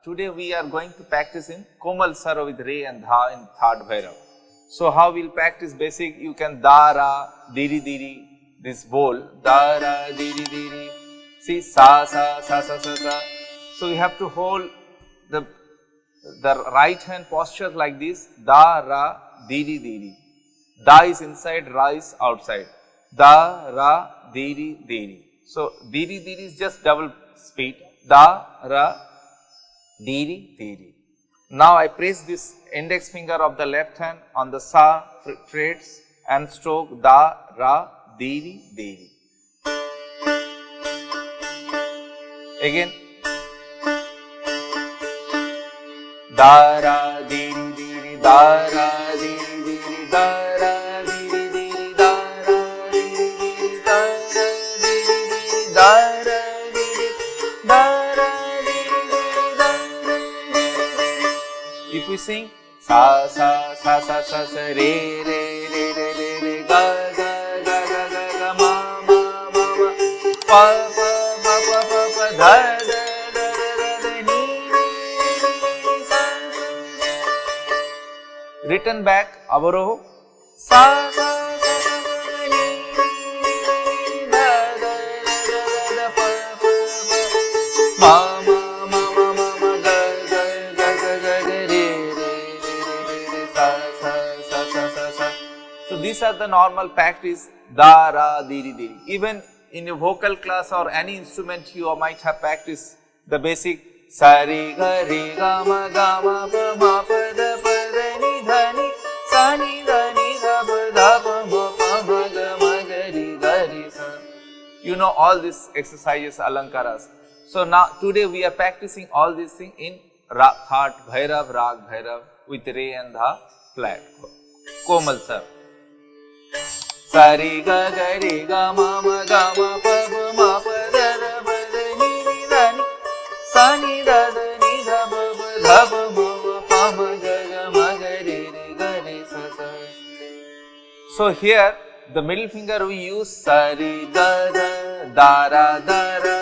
today we are going to practice in Komal Sar with Re and Dha in third Bhairav. So how we'll practice basic, you can Da, Ra, Diri, Diri, this bowl, Da, Ra, Diri, Diri, see Sa, Sa, Sa, Sa, Sa, Sa. So you have to hold the right hand posture like this, Da, Ra, Diri, Diri. Da is inside, Ra is outside. Da, Ra, Diri, Diri. So Diri, Diri is just double speed, Da, Ra, Diri, Diri. Now I press this index finger of the left hand on the Sa frets and stroke Da, Ra, Diri, Diri. Again, Da, Ra, Diri, Diri, Da, Ra, Diri, Diri, Da, Ra, Diri, Diri, Da, Ra, Diri, Diri, Da, Ra, Diri, Diri, Da, Ra, Diri, Da, Ra, Diri, Diri, Da, Ra, Diri, Diri. If we sing Sa, Sa, Sa, Sa, Sa, Sa, Re, Re, Re, Re, Re, Re, Ga, Ga, Ga, Ga, Ga, Ga, Ma, Ma, Ma, Ma, Pa, Pa, Pa, Pa, Pa, Pa, Dha, Dha, Dha, Dha, Dha, Ni, Ni, Ni, Sa, Sa. Return back, Avaroh, Sa, Sa, Sa, Sa, Sa, Ni, Ni, Ni, Dha, Dha, Dha, Dha, Dha, Pa, Pa, Pa, Ma, Ma, Ma, Ma, Ma, Ma, Ga, Ga, Ga, Ga, Ga, Ga, Re, Re, Re, Re, Re, Sa, Sa, Sa, Sa, Sa, Sa. So these are the normal practice, Da, Ra, Diri, Diri. Even in a vocal class or any instrument you might have practiced the basic Sa, Re, Ga, Re, Ga, Ma, Ga, Ma, Pa, Ma, Pa, Da, Pa, Da, Ni, Dha, Ni, Sa, Ni, Dha, Ni, Dha, Pa, Dha, Pa, Ma, Pa, Ma, Ga, Ma, Ga, Re, Ga, Re, Sa. You know all these exercises, alankaras. So now today we are practicing all these things in third Bhairav, Rag Bhairav with Re and Dha flat. Komal Sar. Sa, Re, Ga, Ga, Re, Ga, Ma, Ma, Ga, Ma, Pa, Pa, Ma, Pa, Da, Da, Pa, Da, Ni, Ni, Dha, Ni, Sa, Ni, Dha, Dha, Ni, Dha, Pa, Pa, Dha, Pa, Ma, Ma, Pa, Ma, Ga, Ga, Ma, Ga, Re, Re, Ga, Re, Sa, Sa. So here the middle finger we use Sa, Re, Ga, Ga, Da, Ra, Da, Ra,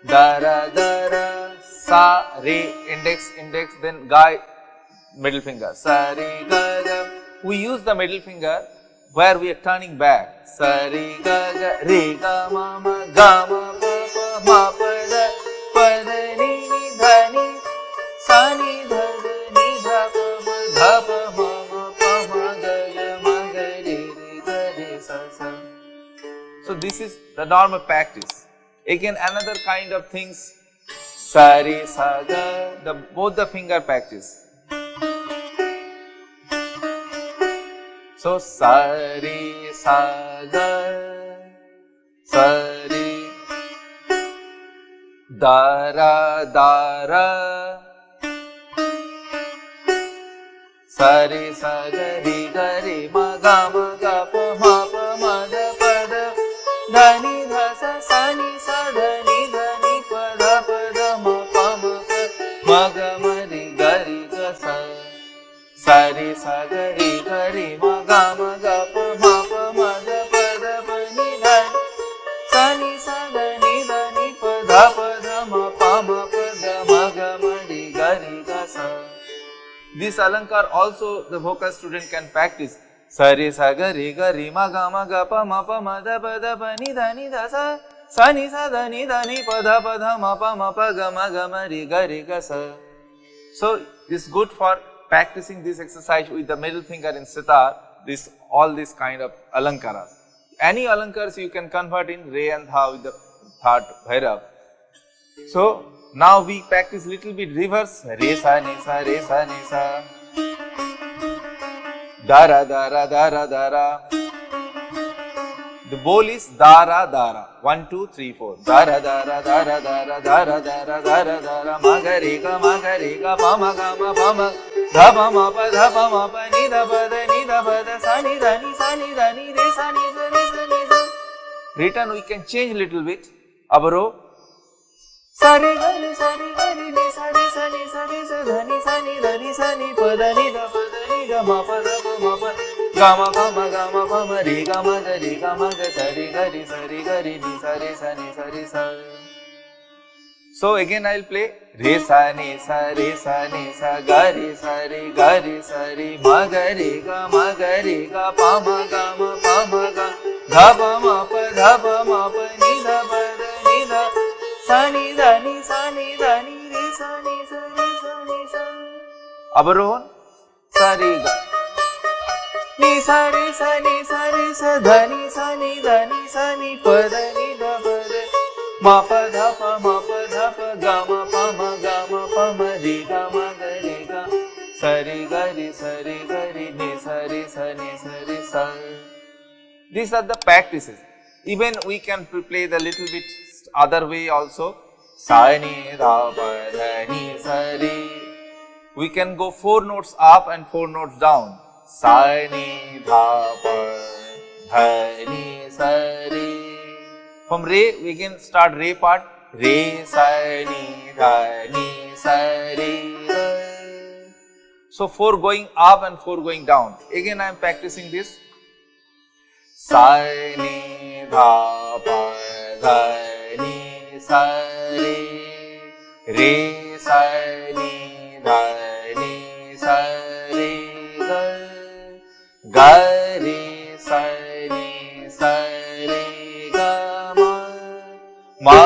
Da, Ra, Da, Ra, Sa, Re, index, then Ga, middle finger, Sa, Re, Ga, Ga. We use the middle finger where we are turning back. Sa, Re, Ga, Ga, Re, Ga, Ma, Ma, Ga, Ma, Pa, Pa, Ma, Pa, Da, Pa, Da, Ni, Ni, Dha, Ni, Sa, Ni, Dha, Dha, Ni, Dha, Pa, Pa, Dha, Pa, Ma, Ma, Pa, Ma, Ga, Ga, Ma, Ga, Re, Re, Ga, Re, Sa, Sa. So this is the normal practice. Again another kind of things, Sa, Re, Sa, Ga, both the finger practice. So Sa, Re, Sa, Ga, Sa, Re, Da, Ra, Da, Ra, Sa, Re, Sa, Ga, Re, Ga, Re, Ma, Ga, Ma, Ga, Pa, Ma, Pa, Ma, Da, Pa, Da, Dha, Ni, Dha, Sa, Sa, Ni, Sa, Dha, Ni, Dha, Ni, Pa, Dha, Pa, Da, Ma, Pa, Ma, Pa, Ma, Ga, Ma, Re, Ga, Re, Ga, Sa. Sa, Re, Sa, Ga, Re, Ga, Re, Ma, Ga, Ma, Ga, Pa, Ma, Pa, Ma, Da, Pa, Da, Pa, Ni, Dha, Ni, Sa, Ni, Sa, Dha, Ni, Dha, Ni, Pa, Dha, Pa, Dha, Ma, Pa, Ma, Pa, Ga, Ma, Ga, Ma, Re, Ga, Re, Ga, Sa. This alankar also the vocal student can practice. Sa, Re, Sa, Ga, Re, Ga, Re, Ma, Ga, Ma, Ga, Pa, Ma, Pa, Ma, Da, Pa, Da, Pa, Ni, Dha, Sa, Sa, Ni, Sa, Dha, Ni, Dha, Ni, Pa, Dha, Pa, Dha, Ma, Pa, Ma, Pa, Ga, Ma, Re, Ga, Re, Ga, Sa. So it's good for practicing this exercise with the middle finger in sitar, all these kind of alankaras. Any alankars you can convert in Re and Dha with the third Bhairav. So now we practice little bit reverse, Re, Sa, Ni, Sa, Re, Sa, Ni, Sa, Da, Ra, Da, Ra, Da, Ra, Da, Ra. The bowl is Da, Ra, Da, Ra. 1, 2, 3, 4. Da, Ra, Da, Ra, Da, Ra, Da, Ra, Da, Ra, Da, Ra, Da, Ra, Da, Ra, Ma, Ga, Re, Ga, Ma, Ga, Re, Ga, Pa, Ma, Ga, Ma, Pa, Ma, Dha, Pa, Ma, Pa, Dha, Pa, Ma, Pa, Ni, Dha, Pa, Da, Ni, Dha, Pa, Da, Sa, Ni, Dha, Ni, Sa, Ni, Dha, Ni, Re, Sa, Ni, Sa, Re, Sa, Ni, Sa. Return we can change little bit. Abaro. Sa, Re, Ga, Re, Sa, Re, Ga, Re, Ni, Sa, Re, Sa, Ni, Sa, Re, Sa, Dha, Ni, Sa, Ni, Dha, Ni, Sa, Ni, Pa, Da, Ni, Dha, Pa, Da, Ni, Dha, Ma, Pa, Dha, Pa, Ma, Pa, Ga, Ma, Pa, Ma, Ga, Ma, Pa, Ma, Re, Ga, Ma, Ga, Re, Ga, Ma, Ga, Sa, Re, Ga, Re, Sa, Re, Ga, Re, Ni, Sa, Re, Sa, Ni, Sa, Re, Sa. So again I will play re sa ni sa ga re sa re ma ga re ga pa ma ga dha pa ma pa ni dha pa sa ni da ni re sa ni sa Avarohan sa re ga ni sa re sa dha ni sa ni pa da ni dha pa da ma pa dha pa ga ma pa ma re ga sa re ga re ni sa re sa. These are the practices. Even we can play the little bit other way also. Sa ni dha pa dha ni sa re. We can go 4 notes up and 4 notes down. Sa ni dha pa dha ni sa re. From re, we can start re part. Re sa ni dha ni sa re. So 4 going up and 4 going down. Again I am practicing this. Sa ni dha pa dha ni sa re. Re sa ni dha ni sa re ga re sa ni sa re ga ma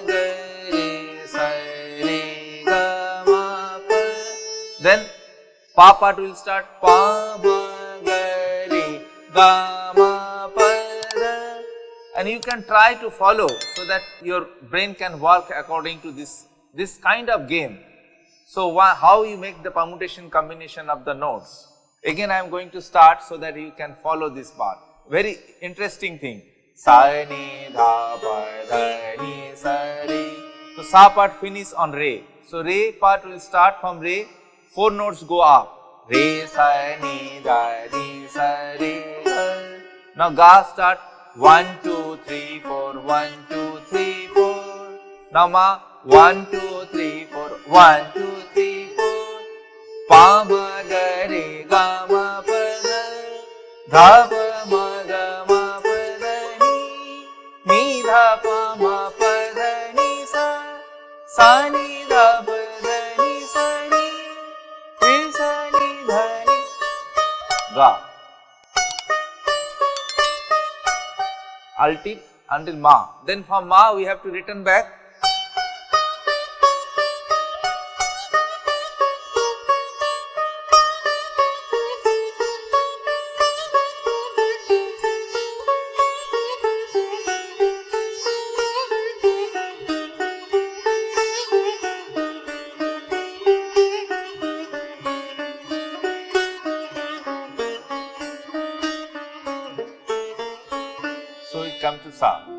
ga re sa re ga ma pa. Then pa part will start pa ma ga re ga ma pa da, and you can try to follow so that your brain can work according to this kind of game. So how you make the permutation combination of the notes? Again I am going to start so that you can follow this part. Very interesting thing. Sa ni dha pa dha ni sa re. So sa part finish on re. So re part will start from re. 4 notes go up. Re sa ni dha ni sa re. Now ga start 1 2 3 4 1 2 3 4. Now ma 1 2 3 4 1 2 3 4. Pa ma ga re ga ma pa dha pa ma ga ma pa da ni dha pa ma pa da ni sa ni dha pa da ni sa ni re sa ni dha ni ga. Until ma. Then from ma we have to return back. So we come to sa.